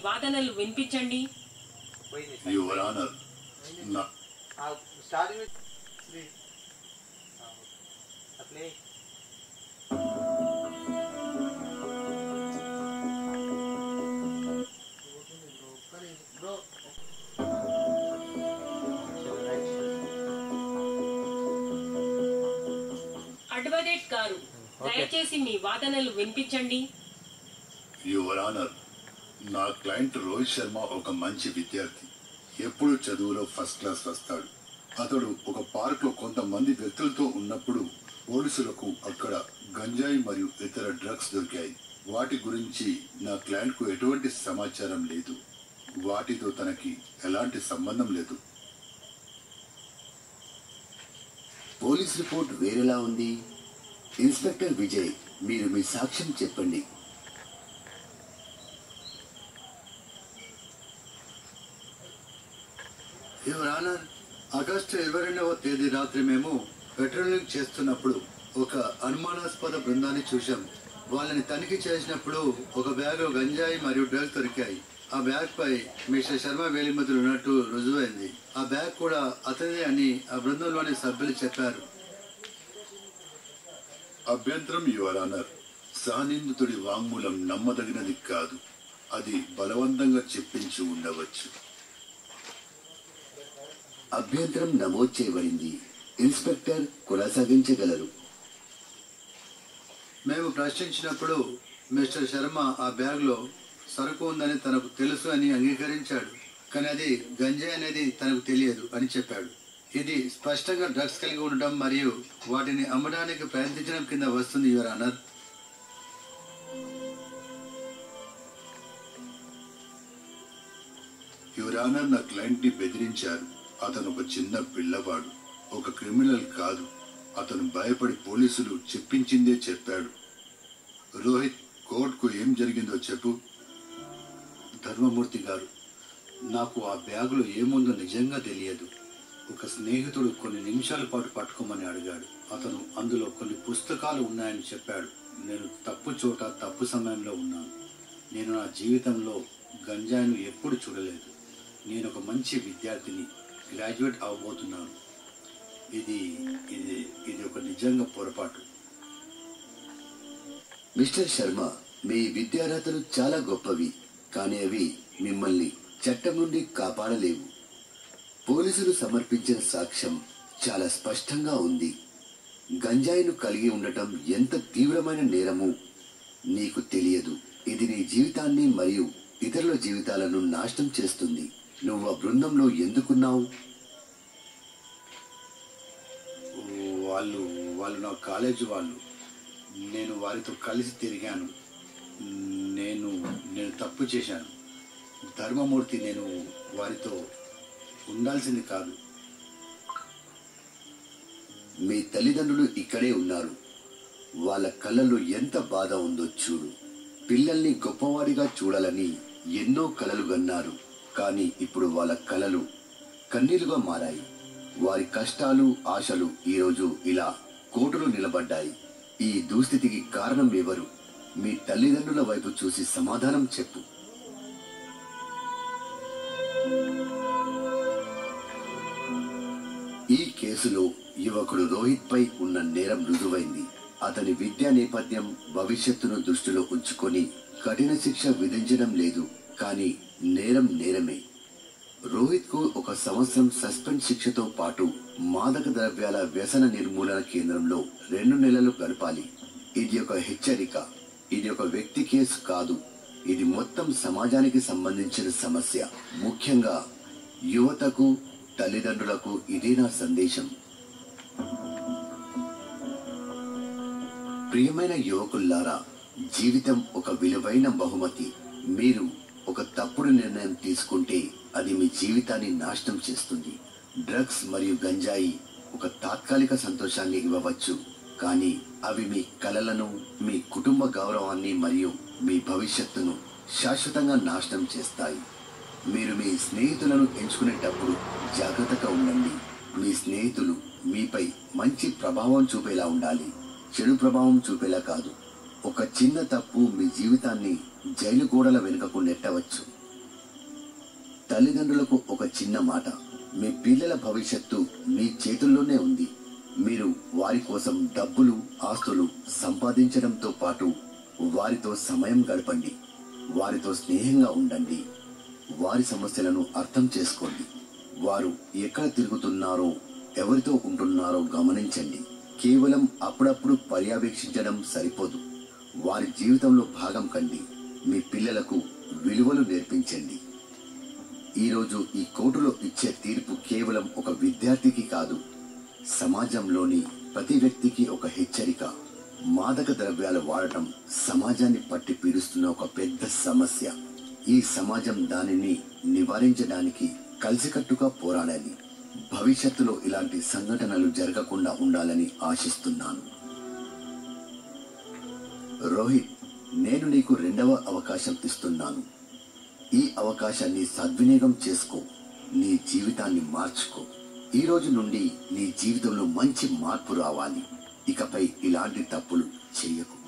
వాదనలు వినిపించండి. Your honour, advocate గారు, దయచేసి మీ వాదనలు వినిపించండి. యువర్ ఆనర్, నా క్లయింట్ రోహిత్ శర్మ ఒక మంచి విద్యార్థి. ఎప్పుడు చదువులో ఫస్ట్ క్లాస్ వస్తాడు. అతడు ఒక పార్క్ లో కొంతమంది వ్యక్తులతో ఉన్నప్పుడు పోలీసులకు అక్కడ గంజాయి మరియు ఇతర డ్రగ్స్ దొరికాయి. వాటి గురించి నా క్లయింట్ కు ఎటువంటి సమాచారం లేదు. వాటితో తనకి ఎలాంటి సంబంధం లేదు. పోలీస్ రిపోర్ట్ వేరేలా ఉంది. ఇన్స్పెక్టర్ విజయ్, మీరు మీ సాక్ష్యం చెప్పండి. యువర్ ఆనర్, ఆగస్టు 22వ తేదీ రాత్రి మేము పెట్రోలింగ్ చేస్తున్నప్పుడు ఒక అనుమానాస్పద బృందాన్ని చూశాం. వాళ్ళని తనిఖీ చేసినప్పుడు ఒక బ్యాగ్ గంజాయి మరియు డ్రగ్స్ దొరికాయి. ఆ బ్యాగ్ పై మిస్టర్ శర్మ వేలిముద్రలు ఉన్నట్టు రుజువైంది. ఆ బ్యాగ్ కూడా అతనే అని ఆ బృందంలోని సభ్యులు చెప్పారు. అభ్యంతరం యువర్ ఆనర్, సహనిందితుడి వాంగ్మూలం నమ్మదగినది కాదు. అది బలవంతంగా చెప్పించి ఉండవచ్చు. అభ్యంతరం నమోదు చేయబడింది. ఇన్స్పెక్టర్ కొనసాగించగలరు. మేము ప్రశ్నించినప్పుడు మిస్టర్ శర్మ ఆ బ్యాగ్లో సరుకు ఉందని తనకు తెలుసు అని అంగీకరించాడు. కానీ అది గంజాయి అనేది తనకు తెలియదు అని చెప్పాడు. ఇది స్పష్టంగా డ్రగ్స్ కలిగి ఉండటం మరియు వాటిని అమ్మడానికి ప్రయత్నించడం కింద వస్తుంది యువర్ ఆనర్. యువర్ ఆనర్, నా క్లయింట్ ని బెదిరించారు. అతను ఒక చిన్న పిల్లవాడు, ఒక క్రిమినల్ కాదు. అతను భయపడి పోలీసులు చెప్పించిందే చెప్పాడు. రోహిత్, కోర్టుకు ఏం జరిగిందో చెప్పు. ధర్మమూర్తి గారు, నాకు ఆ బ్యాగులో ఏముందో నిజంగా తెలియదు. ఒక స్నేహితుడు కొన్ని నిమిషాల పాటు పట్టుకోమని అడిగాడు. అతను అందులో కొన్ని పుస్తకాలు ఉన్నాయని చెప్పాడు. నేను తప్పు చోట తప్పు సమయంలో ఉన్నాను. నేను నా జీవితంలో గంజాయిను ఎప్పుడు చూడలేదు. నేను ఒక మంచి విద్యార్థిని, గ్రాడ్యుయేట్ అవ్వబోతున్నాను. ఇది ఇది ఇది ఒక నిజంగా పొరపాటు. మిస్టర్ శర్మ, మీ విద్యార్హతలు చాలా గొప్పవి, కానీ అవి మిమ్మల్ని చట్టం నుండి కాపాడలేవు. పోలీసులు సమర్పించిన సాక్ష్యం చాలా స్పష్టంగా ఉంది. గంజాయిను కలిగి ఉండటం ఎంత తీవ్రమైన నేరమో నీకు తెలియదు. ఇది నీ జీవితాన్ని మరియు ఇతరుల జీవితాలను నాశనం చేస్తుంది. నువ్వు ఆ బృందంలో ఎందుకున్నావు? వాళ్ళు నా కాలేజీ వాళ్ళు. నేను వారితో కలిసి తిరిగాను. నేను తప్పు చేశాను. ధర్మమూర్తి, నేను వారితో ఉండాల్సింది కాదు. మీ తల్లిదండ్రులు ఇక్కడే ఉన్నారు. వాళ్ళ కళ్ళల్లో ఎంత బాధ ఉందో చూడు. పిల్లల్ని గొప్పవాడిగా చూడాలని ఎన్నో కలలు గన్నారు. కానీ ఇప్పుడు వాళ్ళ కలలు కన్నీళ్లుగా మారాయి. వారి కష్టాలు, ఆశలు ఈరోజు ఇలా కోర్టులో నిలబడ్డాయి. ఈ దుస్థితికి కారణం ఎవరు? మీ తల్లిదండ్రుల వైపు చూసి సమాధానం చెప్పు. ఈ కేసులో యువకుడు రోహిత్ పై ఉన్న నేరం రుజువైంది. అతని విద్యా నేపథ్యం, భవిష్యత్తును దృష్టిలో ఉంచుకొని కఠిన శిక్ష విధించడం లేదు. కానీ నేరం నేరమే. రోహిత్ కు 1 సంవత్సరం సస్పెండ్ శిక్షతో పాటు మాదక ద్రవ్యాల వ్యసన నిర్మూలన కేంద్రంలో 2 నెలలు గడపాలి. ఇది ఒక హెచ్చరిక. ఇది ఒక వ్యక్తి కేసు కాదు. ఇది మొత్తం సమాజానికి సంబంధించిన సమస్య. ముఖ్యంగా యువతకు, తల్లిదండ్రులకు ఇదే నా సందేశం. ప్రియమైన యువకుల్లారా, జీవితం ఒక విలువైన బహుమతి. మీరు ఒక తప్పుడు నిర్ణయం తీసుకుంటే అది మీ జీవితాన్ని నాశనం చేస్తుంది. డ్రగ్స్ మరియు గంజాయి ఒక తాత్కాలిక సంతోషాన్ని ఇవ్వవచ్చు, కానీ అవి మీ కలలను, మీ కుటుంబ గౌరవాన్ని మరియు మీ భవిష్యత్తును శాశ్వతంగా నాశనం చేస్తాయి. మీరు మీ స్నేహితులను ఎంచుకునేటప్పుడు జాగ్రత్తగా ఉండండి. మీ స్నేహితులు మీపై మంచి ప్రభావం చూపేలా ఉండాలి, చెడు ప్రభావం చూపేలా కాదు. ఒక చిన్న తప్పు మీ జీవితాన్ని జైలు గోడల వెనుకకు నెట్టవచ్చు. తల్లిదండ్రులకు ఒక చిన్న మాట, మీ పిల్లల భవిష్యత్తు మీ చేతుల్లోనే ఉంది. మీరు వారి కోసం డబ్బులు, ఆస్తులు సంపాదించడంతో పాటు వారితో సమయం గడపండి, వారితో స్నేహంగా ఉండండి, వారి సమస్యలను అర్థం చేసుకోండి. వారు ఎక్కడ తిరుగుతున్నారో, ఎవరితో ఉంటున్నారో గమనించండి. కేవలం అప్పుడప్పుడు పర్యవేక్షించడం సరిపోదు, వారి జీవితంలో భాగం కండి. మీ పిల్లలకు విలువలు నేర్పించండి. ఈరోజు ఈ కోర్టులో ఇచ్చే తీర్పు కేవలం ఒక విద్యార్థికి కాదు, సమాజంలోని ప్రతి వ్యక్తికి ఒక హెచ్చరిక. మాదక ద్రవ్యాలు వాడటం సమాజాన్ని పట్టి పీడిస్తున్న ఒక పెద్ద సమస్య. ఈ సమాజం దానిని నివారించడానికి కలిసికట్టుగా పోరాడాలి. భవిష్యత్తులో ఇలాంటి సంఘటనలు జరగకుండా ఉండాలని ఆశిస్తున్నాను. రోహిత్, నేను నీకు 2వ అవకాశం ఇస్తున్నాను. ఈ అవకాశాన్ని సద్వినియోగం చేసుకో. నీ జీవితాన్ని మార్చుకో. ఈ రోజు నుండి నీ జీవితంలో మంచి మార్పు రావాలి. ఇకపై ఇలాంటి తప్పులు చేయకు.